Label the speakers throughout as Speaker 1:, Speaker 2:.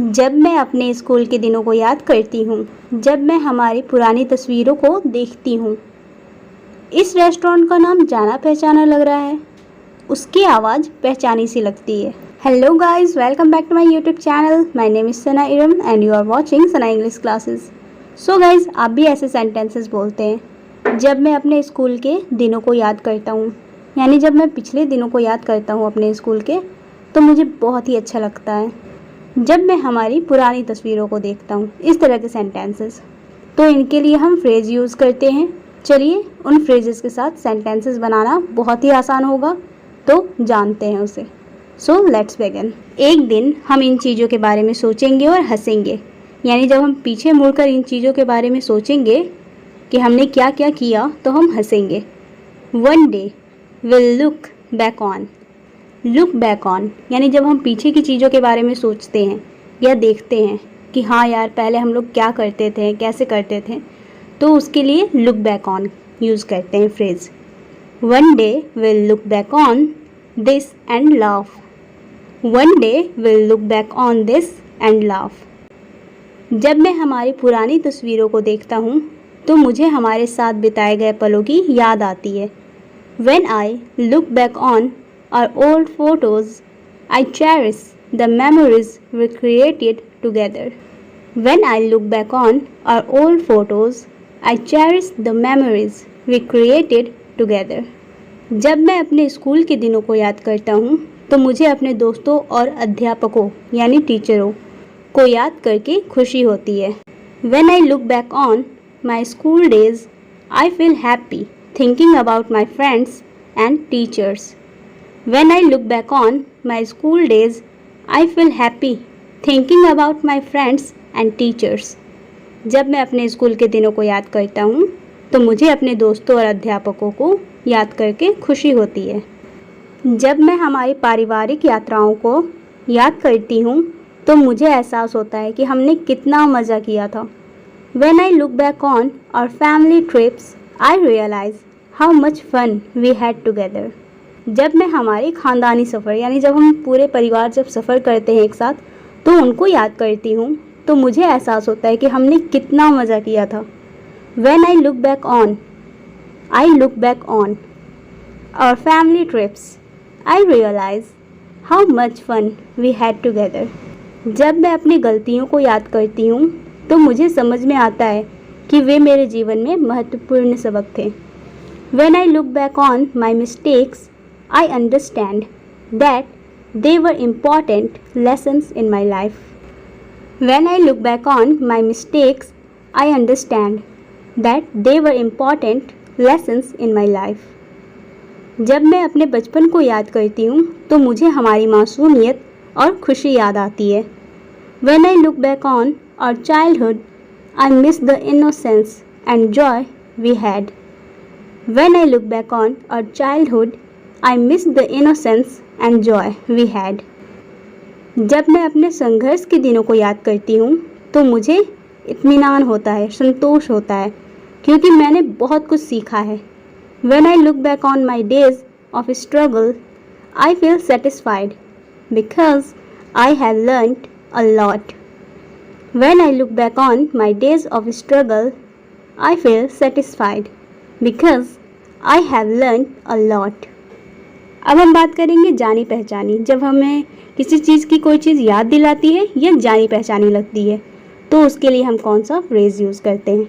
Speaker 1: जब मैं अपने स्कूल के दिनों को याद करती हूँ, जब मैं हमारी पुरानी तस्वीरों को देखती हूँ, इस रेस्टोरेंट का नाम जाना पहचाना लग रहा है, उसकी आवाज़ पहचानी सी लगती है। Hello guys, welcome back to my YouTube channel. My name is Sana Iram and you are watching Sana English classes. So guys, आप भी ऐसे सेंटेंसेस बोलते हैं जब मैं अपने स्कूल के दिनों को याद करता हूँ, यानी जब मैं पिछले दिनों को याद करता हूँ अपने स्कूल के, तो मुझे बहुत ही अच्छा लगता है। जब मैं हमारी पुरानी तस्वीरों को देखता हूँ, इस तरह के सेंटेंसेस, तो इनके लिए हम फ्रेज़ यूज़ करते हैं। चलिए उन फ्रेजेस के साथ सेंटेंसेस बनाना बहुत ही आसान होगा, तो जानते हैं उसे। So let's begin. एक दिन हम इन चीज़ों के बारे में सोचेंगे और हंसेंगे, यानी जब हम पीछे मुड़कर इन चीज़ों के बारे में सोचेंगे कि हमने क्या क्या किया, तो हम हंसेंगे। One day will look back on. Look back on यानी जब हम पीछे की चीज़ों के बारे में सोचते हैं या देखते हैं कि हाँ यार, पहले हम लोग क्या करते थे, कैसे करते थे, तो उसके लिए लुक बैक ऑन यूज़ करते हैं phrase. One day will look back on this and laugh. One day will look back on this and laugh. जब मैं हमारी पुरानी तस्वीरों को देखता हूँ, तो मुझे हमारे साथ बिताए गए पलों की याद आती है। When I look back on our old photos, I cherish the memories we created together. When I look back on our old photos, I cherish the memories we created together. जब मैं अपने स्कूल के दिनों को याद करता हूँ, तो मुझे अपने दोस्तों और अध्यापकों यानी टीचरों को याद करके खुशी होती है। When I look back on my school days, I feel happy thinking about my friends and teachers. When I look back on my school days, I feel happy thinking about my friends and teachers. जब मैं अपने school के दिनों को याद करता हूँ, तो मुझे अपने दोस्तों और अध्यापकों को याद करके खुशी होती है। जब मैं हमारी पारिवारिक यात्राओं को याद करती हूँ, तो मुझे एहसास होता है कि हमने कितना मज़ा किया था। When I look back on our family trips, I realize how much fun we had together. जब मैं हमारे ख़ानदानी सफ़र यानी जब हम पूरे परिवार जब सफ़र करते हैं एक साथ, तो उनको याद करती हूँ, तो मुझे एहसास होता है कि हमने कितना मज़ा किया था। When I look back on our family trips, I realize how much fun we had together. जब मैं अपनी गलतियों को याद करती हूँ, तो मुझे समझ में आता है कि वे मेरे जीवन में महत्वपूर्ण सबक थे। When I look back on my mistakes, I understand that they were important lessons in my life. When I look back on my mistakes, I understand that they were important lessons in my life. जब मैं अपने बचपन को याद करती हूँ, तो मुझे हमारी मासूमियत और खुशी याद आती है। When I look back on our childhood, I miss the innocence and joy we had. When I look back on our childhood, I miss the innocence and joy we had. जब मैं अपने संघर्ष के दिनों को याद करती हूँ, तो मुझे इत्मीनान होता है, संतोष होता है, क्योंकि मैंने बहुत कुछ सीखा है। When I look back on my days of struggle, I feel satisfied because I have learned a lot. When I look back on my days of struggle, I feel satisfied because I have learned a lot. अब हम बात करेंगे जानी पहचानी। जब हमें किसी चीज़ की कोई चीज़ याद दिलाती है या जानी पहचानी लगती है, तो उसके लिए हम कौन सा फ्रेज़ यूज़ करते हैं?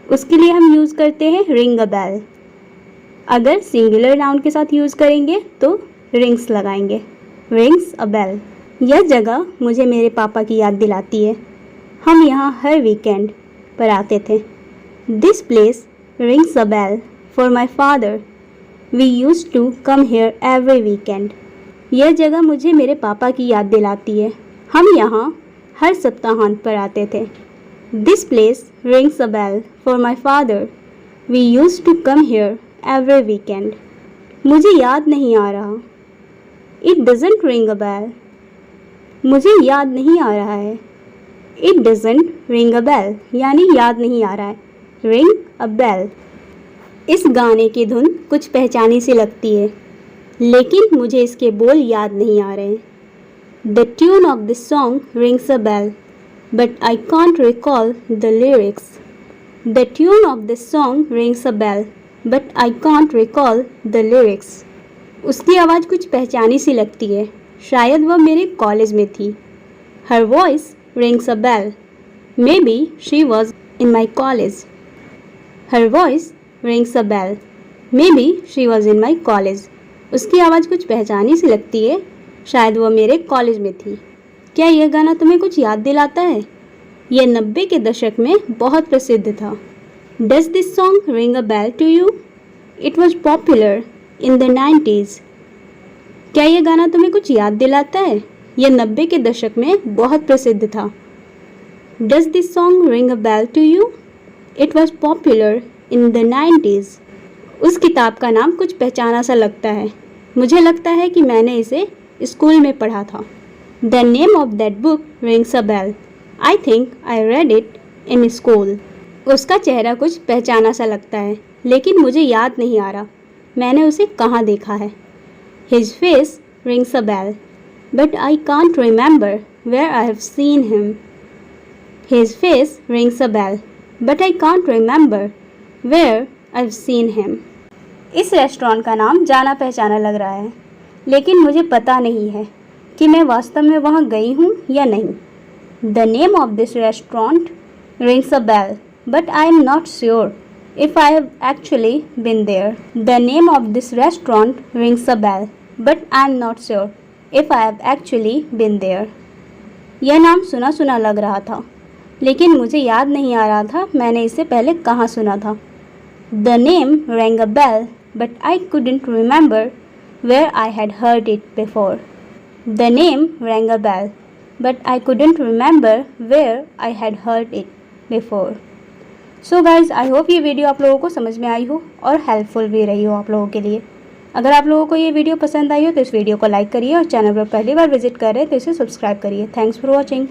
Speaker 1: उसके लिए हम यूज़ करते हैं रिंग अ बेल। अगर सिंगुलर नाउन के साथ यूज़ करेंगे तो रिंग्स लगाएंगे, रिंग्स अ बेल। यह जगह मुझे मेरे पापा की याद दिलाती है। हम यहाँ हर वीकेंड पर आते थे। This place rings a bell for my father. We used to come here every weekend. यह जगह मुझे मेरे पापा की याद दिलाती है। हम यहाँ हर सप्ताहांत पर आते थे। This place rings a bell for my father. We used to come here every weekend. मुझे याद नहीं आ रहा। It doesn't ring a bell. मुझे याद नहीं आ रहा है। It doesn't ring a bell यानी याद नहीं आ रहा है। Ring a bell. इस गाने की धुन कुछ पहचानी सी लगती है, लेकिन मुझे इसके बोल याद नहीं आ रहे हैं। The tune of this song rings a bell, but I can't recall the lyrics. The tune of this song rings a bell, but I can't recall the lyrics. उसकी आवाज़ कुछ पहचानी सी लगती है, शायद वह मेरे कॉलेज में थी. Her voice rings a bell. Maybe she was in my college. Her voice rings a bell. Maybe she was in my college. उसकी आवाज़ कुछ पहचानी सी लगती है, शायद वह मेरे कॉलेज में थी. क्या यह गाना तुम्हें कुछ याद दिलाता है? यह 90 के दशक में बहुत प्रसिद्ध था. Does this song ring a bell to you? It was popular in the 90s. क्या यह गाना तुम्हें कुछ याद दिलाता है? यह 90 के दशक में बहुत प्रसिद्ध था. Does this song ring a bell to you? It was popular in the 90s. उस किताब का नाम कुछ पहचाना सा लगता है. मुझे लगता है कि मैंने इसे स्कूल में पढ़ा था. The name of that book rings a bell. I think I read it in school. उसका चेहरा कुछ पहचाना सा लगता है, लेकिन मुझे याद नहीं आ रहा मैंने उसे कहाँ देखा है. His face rings a bell, but I can't remember where I have seen him. His face rings a bell, but I can't remember where I've seen him. इस रेस्टोरेंट का नाम जाना पहचाना लग रहा है, लेकिन मुझे पता नहीं है कि मैं वास्तव में वहाँ गई हूँ या नहीं. The name of this restaurant rings a bell, but I am not sure if I have actually been there. The name of this restaurant rings a bell, but I am not sure if I have actually been there. यह नाम सुना सुना लग रहा था, लेकिन मुझे याद नहीं आ रहा था मैंने इसे पहले कहाँ सुना था. The name rang a bell, but I couldn't remember where I had heard it before. The name rang a bell, but I couldn't remember where I had heard it before. So guys, I hope ये video आप लोगों को समझ में आई हो और helpful भी रही हो आप लोगों के लिए. अगर आप लोगों को ये वीडियो पसंद आई हो तो इस वीडियो को लाइक करिए और चैनल पर पहली बार विजिट कर रहे हैं तो इसे सब्सक्राइब करिए. Thanks for watching.